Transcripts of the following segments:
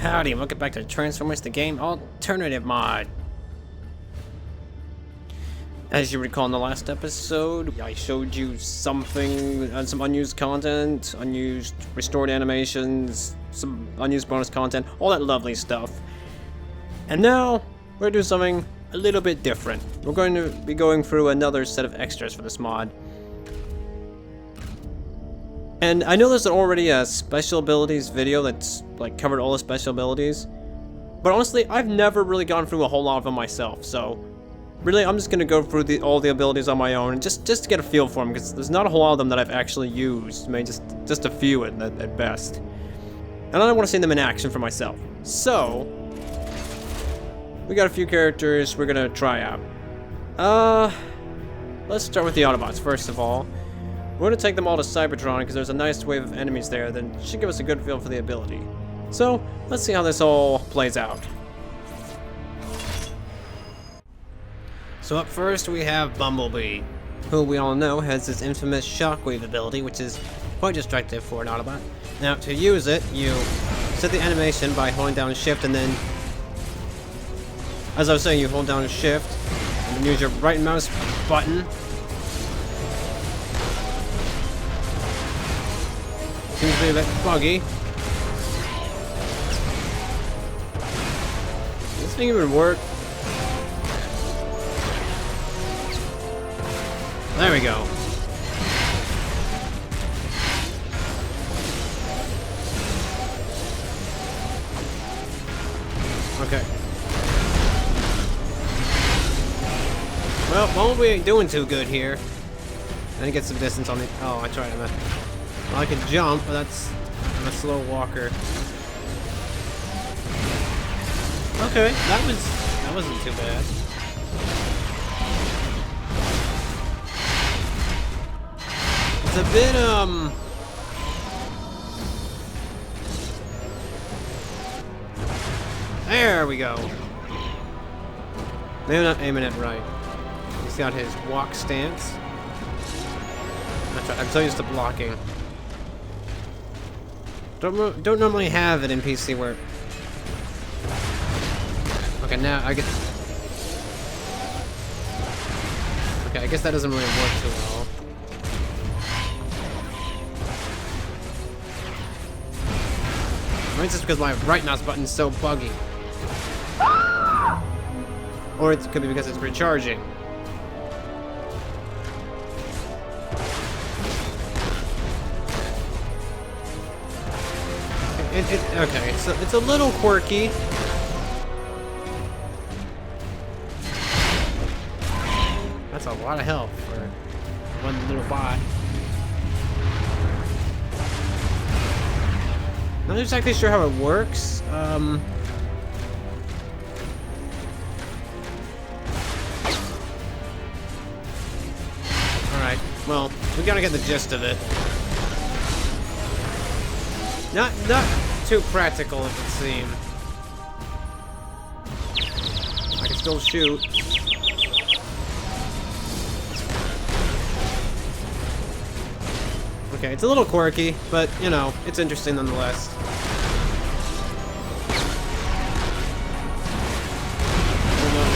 Howdy, welcome back to Transformers the Game Alternative Mod. As you recall in the last episode, I showed you something, some unused content, unused restored animations, some unused bonus content, all that lovely stuff. And now, we're doing something a little bit different. We're going to be going through another set of extras for this mod. And I know there's already a special abilities video that's like covered all the special abilities, but honestly, I've never really gone through a whole lot of them myself. So really, I'm just gonna go through all the abilities on my own, and just to get a feel for them, because there's not a whole lot of them that I've actually used. Maybe just a few at best. And I want to see them in action for myself. So we got a few characters we're gonna try out. Let's start with the Autobots first of all. We're going to take them all to Cybertron because there's a nice wave of enemies there that should give us a good feel for the ability. So, let's see how this all plays out. So up first we have Bumblebee, who we all know has this infamous Shockwave ability, which is quite destructive for an Autobot. Now, to use it, you set the animation by holding down Shift and then, as I was saying, you hold down Shift and then use your right mouse button. Seems to be a bit buggy. Does this thing even work? There we go. Okay. Well, Bumblebee ain't doing too good here. I didn't get some distance on the. Oh, I tried. I can jump, but I'm a slow walker. Okay, that wasn't too bad. It's a bit there we go. Maybe I'm not aiming it right. He's got his walk stance. That's right, I'm so used to blocking. Don't normally have it in PC where... Okay, now I get... Okay, I guess that doesn't really work too well. Maybe it's just because my right mouse button is so buggy. Or it could be because it's recharging. Okay, so it's a little quirky. That's a lot of help for one little bot. Not exactly sure how it works. Alright, well, we gotta get the gist of it. Not too practical, it would seem. I can still shoot. Okay, it's a little quirky, but, you know, it's interesting nonetheless.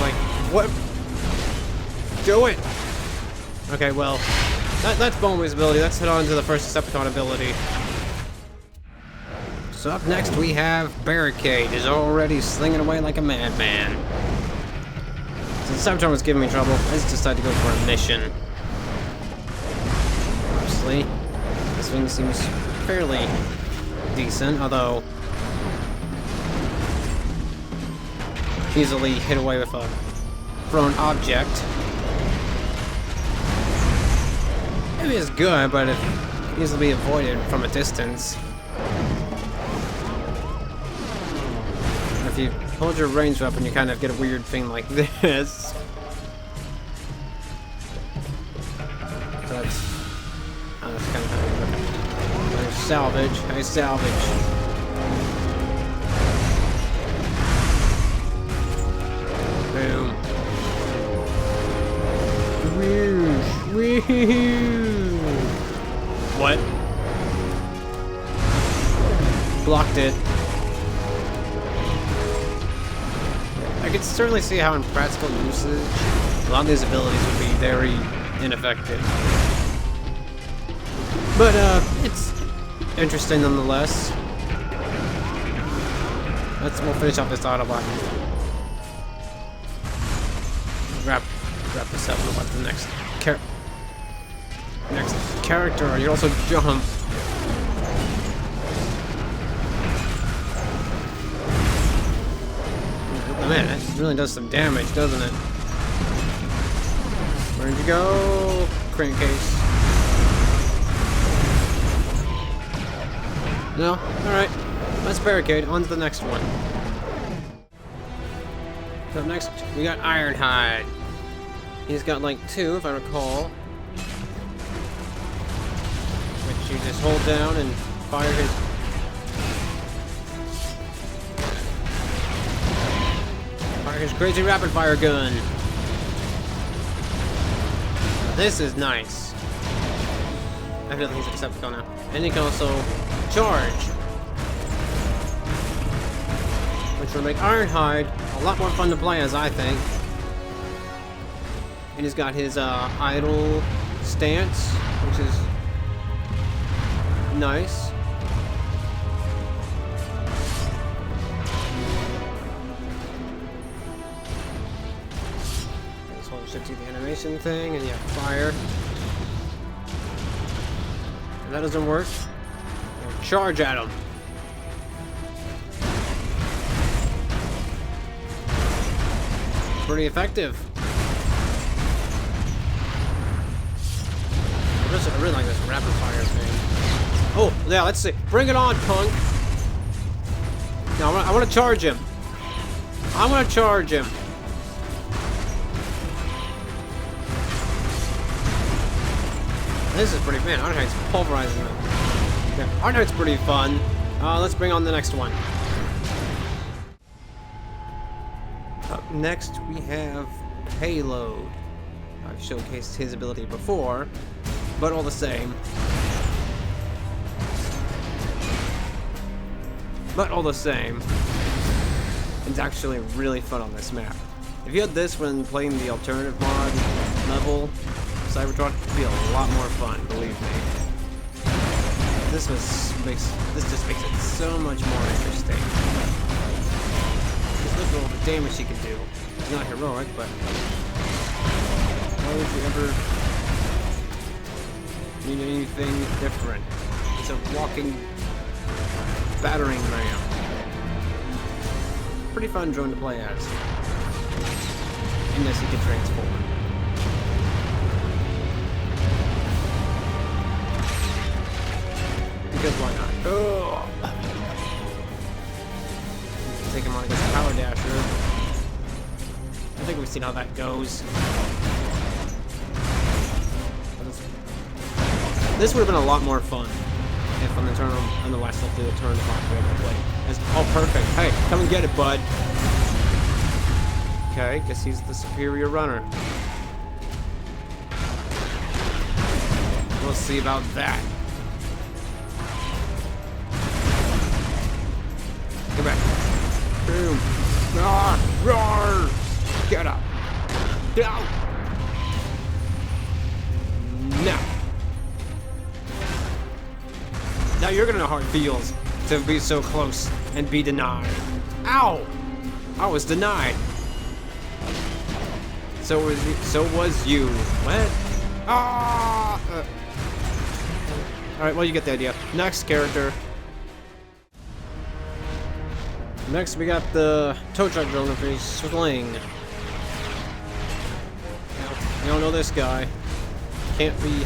Like, what? Do it! Okay, well, that's Bumblebee's ability. Let's head on to the first Decepticon ability. So up next we have Barricade. He's already slinging away like a madman. Since Cybertron was giving me trouble, I just decided to go for a mission. Honestly, this thing seems fairly decent, although easily hit away with a thrown object. Maybe it's good, but it can easily be avoided from a distance. If you hold your range weapon, you kind of get a weird thing like this. That's kind of how you salvage. I salvage. Boom. Woohoo! What? Blocked it. could certainly see how in practical usage, a lot of these abilities would be very ineffective. But, it's interesting nonetheless. We'll finish off this Autobot. Wrap this up. What about the next character? You also jump. Man, that really does some damage, doesn't it? Where'd you go? Crankcase. No? Alright. Let's barricade. On to the next one. So next, we got Ironhide. He's got like 2, if I recall. Which you just hold down and fire his... His crazy rapid fire gun. This is nice. I feel like he's a Decepticon now. And he can also charge, which will make Ironhide a lot more fun to play as, I think. And he's got his idle stance, which is nice. Shift to the animation thing, and you have fire. If that doesn't work, charge at him. Pretty effective. I really like this rapid fire thing. Oh, yeah, let's see. Bring it on, punk. Now, I want to charge him. I'm going to charge him. This is pretty, man, Ironhide's pulverizing them. Yeah, Ironhide's pretty fun. Let's bring on the next one. Up next, we have Payload. I've showcased his ability before, but all the same. It's actually really fun on this map. If you had this when playing the alternative mod level, Cybertron, it'd be a lot more fun, believe me. This just makes it so much more interesting. Just look at all the damage he can do. It's not heroic, but why would you ever need anything different? It's a walking battering ram. Pretty fun drone to play as. And yes, he can transform. Because why not? Oh! Take him on against a Power Dasher. I think we've seen how that goes. This would have been a lot more fun if on the last left of the turn clock we ever played. Oh, perfect. Hey, come and get it, bud. Okay, guess he's the superior runner. We'll see about that. Get back. Boom. Ah, roar. Get up. Down. Now. Now you're gonna know how it feels to be so close and be denied. Ow! I was denied. So was you. What? Ah! Alright, well, you get the idea. Next character. Next, we got the tow truck drone with a sling. You don't know this guy. Can't be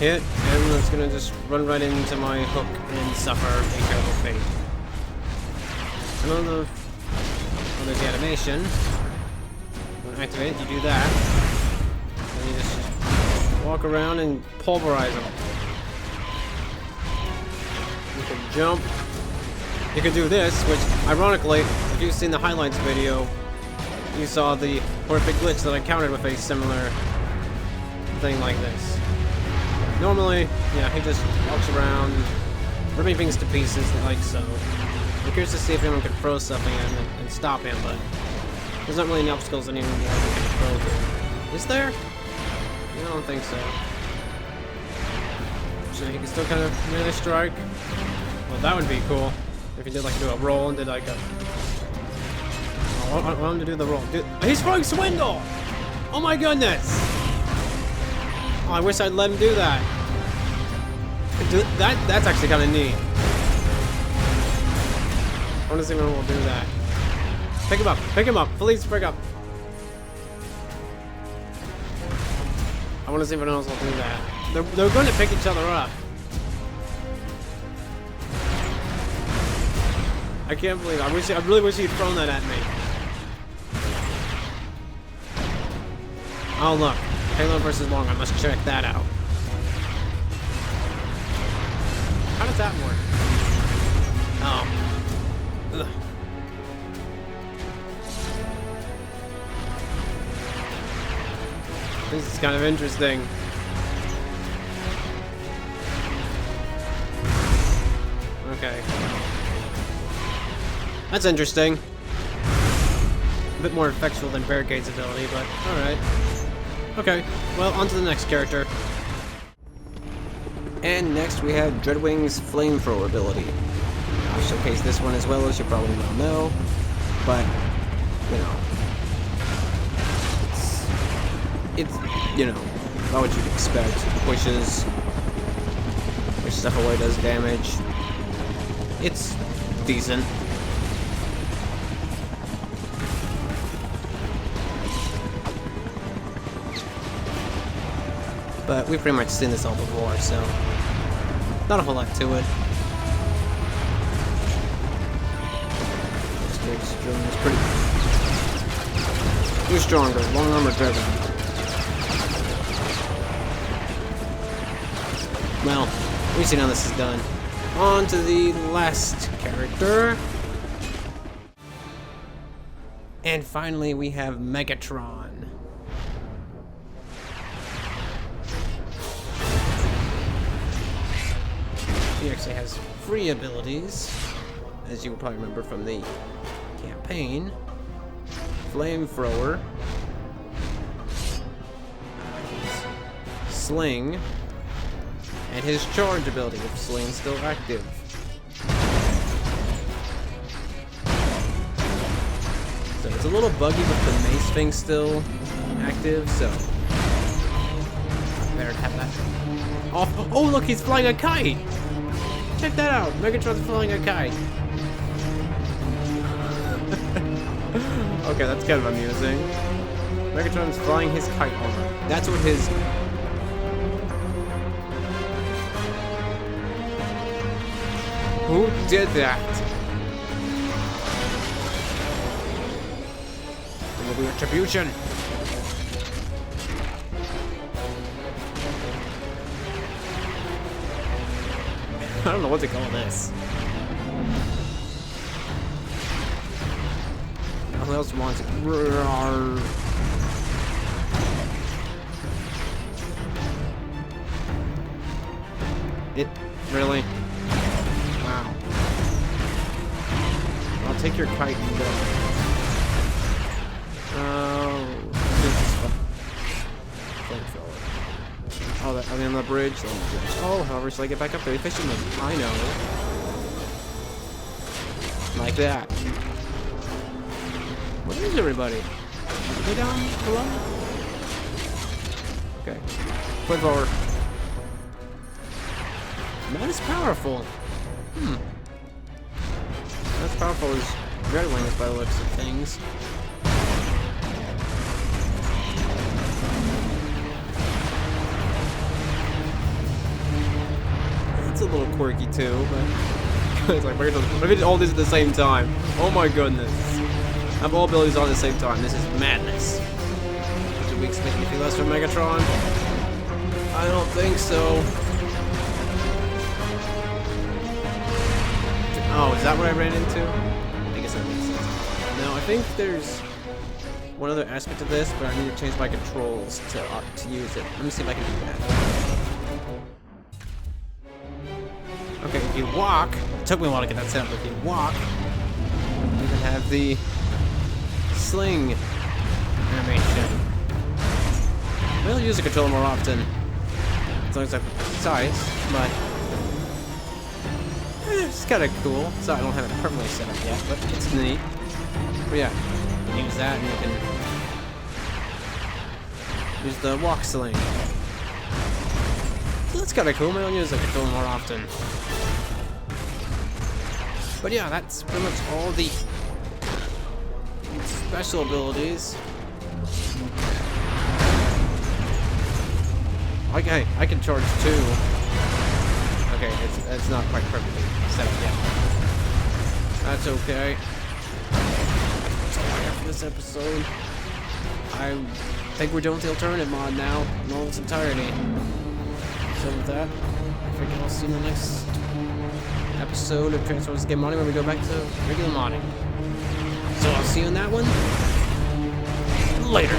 hit, and it's gonna just run right into my hook and suffer a terrible fate. There's the animation. When you activate it, you do that. And you just walk around and pulverize them. You can jump. You can do this, which, ironically, if you've seen the highlights video, you saw the horrific glitch that I countered with a similar thing like this. Normally, yeah, he just walks around, ripping things to pieces like so. I'm curious to see if anyone can throw something at him and stop him, but There's not really any obstacles that anyone can control. Is there? I don't think so. So he can still kind of melee strike. Well, that would be cool. If he did like do a roll and did like a... I want him to do the roll. Dude, he's throwing Swindle! Oh my goodness! Oh, I wish I'd let him do that. Dude, that's actually kind of neat. I want to see when we'll do that. Pick him up! Pick him up! Please pick up! I want to see if anyone else will do that. They're going to pick each other up. I can't believe it. I really wish he'd thrown that at me. Oh look, Payload versus Longarm. Let's check that out. How does that work? Oh. Ugh. This is kind of interesting. Okay. That's interesting. A bit more effectual than Barricade's ability, but alright. Okay, well, on to the next character. And next we have Dreadwing's Flamethrower ability. I'll showcase this one as well, as you probably well know, but, you know, it's you know, not what you'd expect. Pushes stuff away, does damage. It's decent. But we've pretty much seen this all before, so not a whole lot to it. It's pretty. Who's stronger, Longarm or Dreadwing? Well, we've seen how this is done. On to the last character. And finally, we have Megatron. He actually has free abilities, as you will probably remember from the campaign. Flamethrower, Sling, and his charge ability if Sling's still active. So it's a little buggy with the Mace thing still active, so better have that off. Oh look, he's flying a kite! Check that out! Megatron's flying a kite. Okay, that's kind of amusing. Megatron's flying his kite over. That's what his... Who did that? There will be retribution. I don't know what to call this. Who else wants it? It really? Wow. I'll take your kite and go. Oh, this is fun. Oh, are they on the bridge? Oh, however, shall I get back up there efficiently? I know. Like that. Where is everybody? Are they down below? Okay. Foot forward. Not as powerful. Not as powerful as Dreadwing is by the looks of things. It's a little quirky too, but it's like, what if we did all this at the same time? Oh my goodness. I have all abilities on at the same time. This is madness. Did we expect anything less from Megatron? I don't think so. Oh, is that what I ran into? I guess that makes sense. No, I think there's one other aspect of this, but I need to change my controls to use it. Let me see if I can do that. Okay, if you walk, it took me a while to get that set up, but if you walk, you can have the sling animation. We'll use the controller more often. As long as I'm precise, but it's kind of cool. So I don't have it perfectly set up yet, but it's neat. But yeah, you can use that and you can use the walk sling. So that's kind of cool. Maybe I'll use the controller more often. But yeah, that's pretty much all the special abilities. Okay, I can charge too. Okay, it's not quite perfectly set up yet. That's okay. That's all I have for this episode. I think we're done with the alternate mod now in all its entirety. So with that, I think I'll see you in the next episode of Transformers Game Modding when we go back to regular modding. So I'll see you in that one later.